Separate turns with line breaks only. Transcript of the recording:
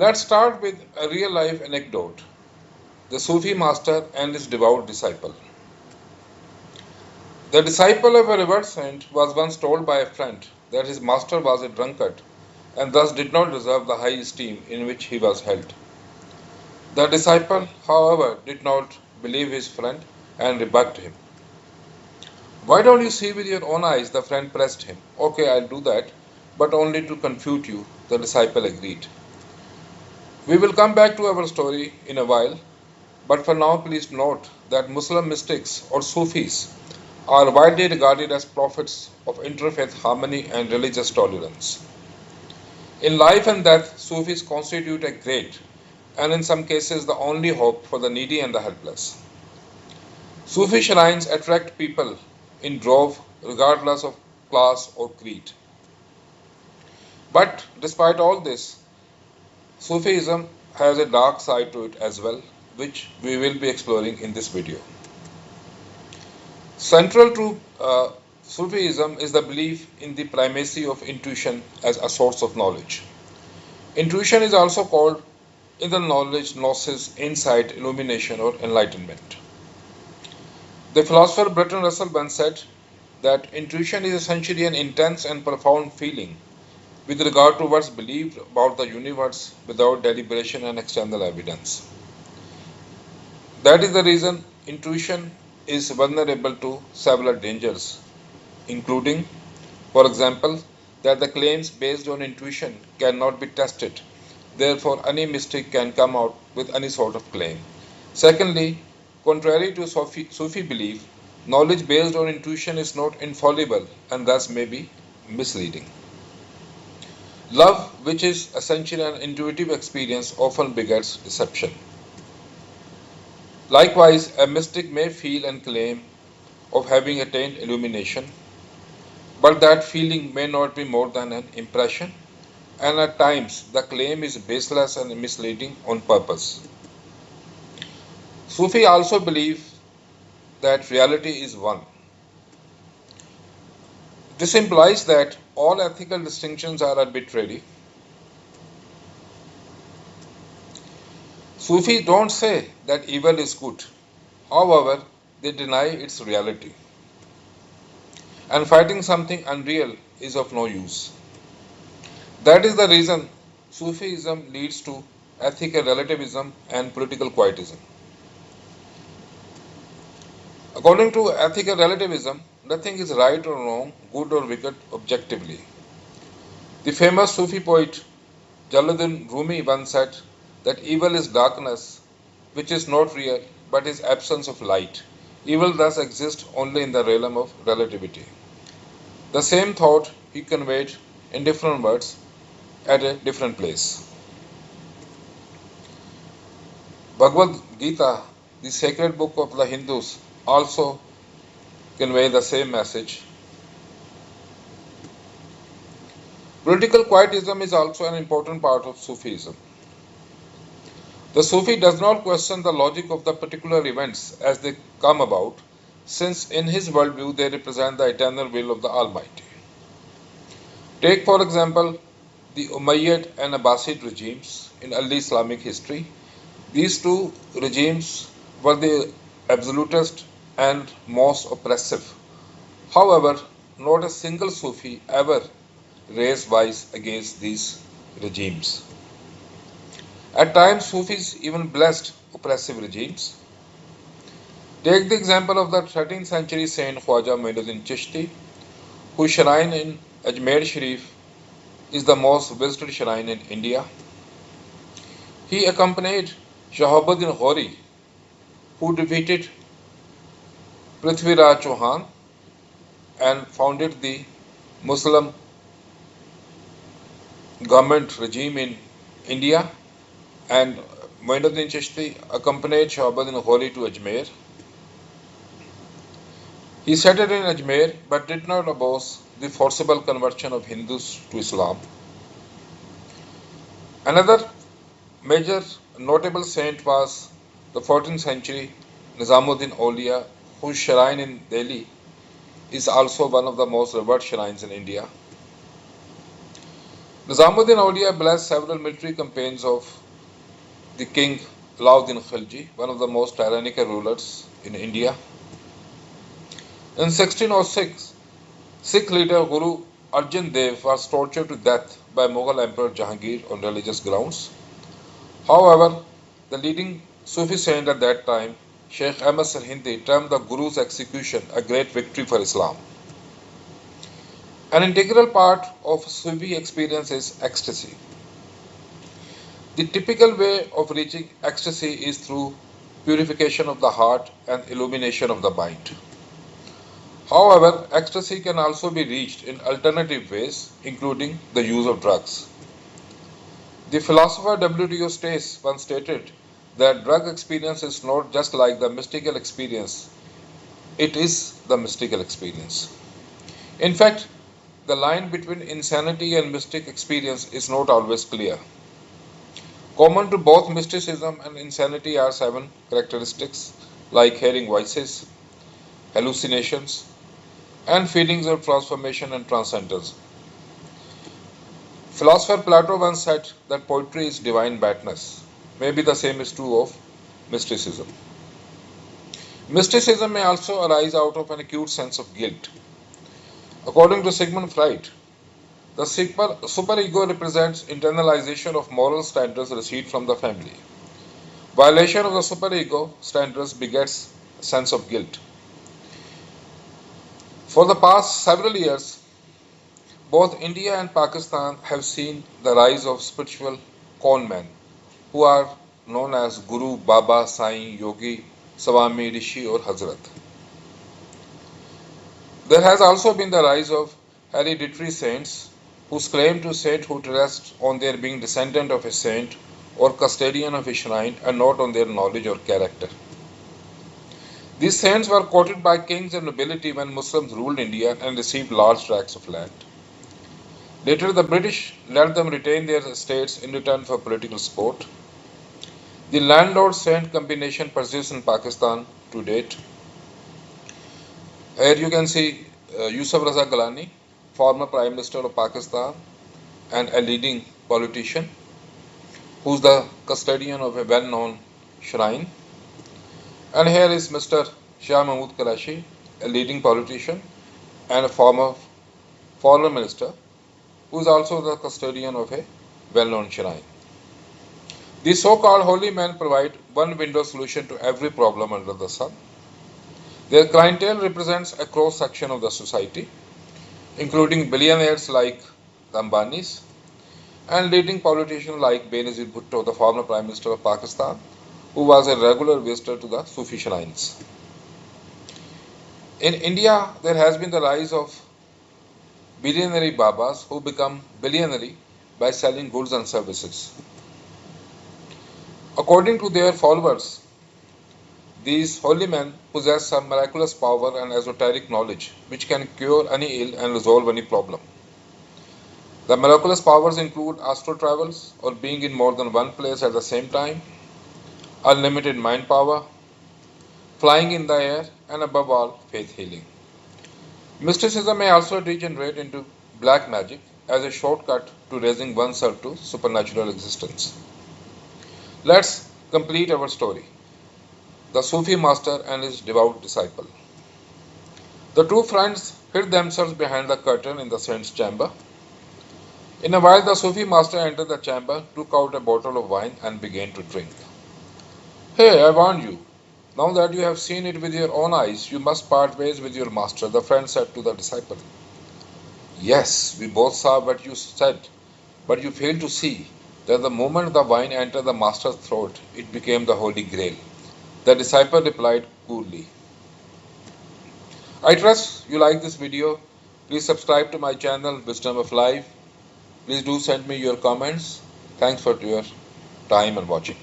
Let's start with a real life anecdote: the Sufi master and his devout disciple. The disciple of a river saint was once told by a friend that his master was a drunkard and thus did not deserve the high esteem in which he was held. The disciple, however, did not believe his friend and rebuked him. "Why don't you see with your own eyes?" the friend pressed him. "Okay, I'll do that, but only to confute you," the disciple agreed. We will come back to our story in a while, but for now, please note that Muslim mystics or Sufis are widely regarded as prophets of interfaith harmony and religious tolerance. In life and death, Sufis constitute a great, and in some cases the only hope for the needy and the helpless. Sufi shrines attract people in drove regardless of class or creed. But despite all this, Sufism has a dark side to it as well, which we will be exploring in this video. Central to Sufism is the belief in the primacy of intuition as a source of knowledge. Intuition is also called inner knowledge, gnosis, insight, illumination, or enlightenment. The philosopher Bertrand Russell once said that intuition is essentially an intense and profound feeling with regard to what's believed about the universe without deliberation and external evidence. That is the reason intuition is vulnerable to several dangers, including, for example, that the claims based on intuition cannot be tested. Therefore, any mystic can come out with any sort of claim. Secondly, contrary to Sufi belief, knowledge based on intuition is not infallible and thus may be misleading. Love, which is essentially an intuitive experience, often begets deception. Likewise, a mystic may feel and claim of having attained illumination, but that feeling may not be more than an impression, and at times the claim is baseless and misleading on purpose. Sufi also believe that reality is one. This implies that all ethical distinctions are arbitrary. Sufis don't say that evil is good, however, they deny its reality. And fighting something unreal is of no use. That is the reason Sufism leads to ethical relativism and political quietism. According to ethical relativism, nothing is right or wrong, good or wicked objectively. The famous Sufi poet Jalaluddin Rumi once said that evil is darkness, which is not real but is absence of light. Evil thus exists only in the realm of relativity. The same thought he conveyed in different words at a different place. Bhagavad Gita, the sacred book of the Hindus, also convey the same message. Political quietism is also an important part of Sufism. The Sufi does not question the logic of the particular events as they come about, since in his worldview they represent the eternal will of the Almighty. Take, for example, the Umayyad and Abbasid regimes in early Islamic history. These two regimes were the absolutist and most oppressive. However, not a single Sufi ever raised voice against these regimes. At times, Sufis even blessed oppressive regimes. Take the example of the 13th century saint Khwaja Muinuddin Chishti, whose shrine in Ajmer Sharif is the most visited shrine in India. He accompanied Shahabuddin Ghori, who defeated Prithviraj Chauhan and founded the Muslim government regime in India, and Muinuddin Chishti accompanied Shahabuddin Ghori to Ajmer. He settled in Ajmer but did not oppose the forcible conversion of Hindus to Islam. Another major notable saint was the 14th century Nizamuddin Aulia, whose shrine in Delhi is also one of the most revered shrines in India. Nizamuddin Auliya blessed several military campaigns of the king Alauddin Khilji, one of the most tyrannical rulers in India. In 1606, Sikh leader Guru Arjan Dev was tortured to death by Mughal Emperor Jahangir on religious grounds. However, the leading Sufi saint at that time, Sheikh Ahmad Sarhindi, termed the Guru's execution a great victory for Islam. An integral part of Sufi experience is ecstasy. The typical way of reaching ecstasy is through purification of the heart and illumination of the mind. However, ecstasy can also be reached in alternative ways, including the use of drugs. The philosopher W.T.O. Stace once stated that drug experience is not just like the mystical experience, it is the mystical experience. In fact, the line between insanity and mystic experience is not always clear. Common to both mysticism and insanity are 7 characteristics like hearing voices, hallucinations, and feelings of transformation and transcendence. Philosopher Plato once said that poetry is divine madness. Maybe the same is true of mysticism. Mysticism may also arise out of an acute sense of guilt. According to Sigmund Freud, the superego represents internalization of moral standards received from the family. Violation of the superego standards begets a sense of guilt. For the past several years, both India and Pakistan have seen the rise of spiritual con men who are known as Guru, Baba, Sai, Yogi, Swami, Rishi or Hazrat. There has also been the rise of hereditary saints whose claim to sainthood rests on their being descendant of a saint or custodian of a shrine and not on their knowledge or character. These saints were quoted by kings and nobility when Muslims ruled India and received large tracts of land. Later, the British let them retain their estates in return for political support. The landlord-saint combination persists in Pakistan to date. Here you can see Yusuf Raza Gilani, former Prime Minister of Pakistan and a leading politician, who is the custodian of a well-known shrine. And here is Mr. Shah Mahmood Qureshi, a leading politician and a former foreign minister, who is also the custodian of a well-known shrine. These so-called holy men provide one-window solution to every problem under the sun. Their clientele represents a cross-section of the society, including billionaires like the Ambanis and leading politicians like Benazir Bhutto, the former Prime Minister of Pakistan, who was a regular visitor to the Sufi shrines. In India, there has been the rise of billionaire Babas who become billionaire by selling goods and services. According to their followers, these holy men possess some miraculous power and esoteric knowledge which can cure any ill and resolve any problem. The miraculous powers include astral travels or being in more than one place at the same time, unlimited mind power, flying in the air, and above all, faith healing. Mysticism may also degenerate into black magic as a shortcut to raising oneself to supernatural existence. Let's complete our story. The Sufi master and his devout disciple. The two friends hid themselves behind the curtain in the saint's chamber. In a while, the Sufi master entered the chamber, took out a bottle of wine, and began to drink. Hey, I warned you. Now that you have seen it with your own eyes, you must part ways with your master, the friend said to the disciple. Yes, we both saw what you said, but you failed to see that the moment the wine entered the master's throat, it became the Holy Grail. The disciple replied coolly. I trust you like this video. Please subscribe to my channel, Wisdom of Life. Please do send me your comments. Thanks for your time and watching.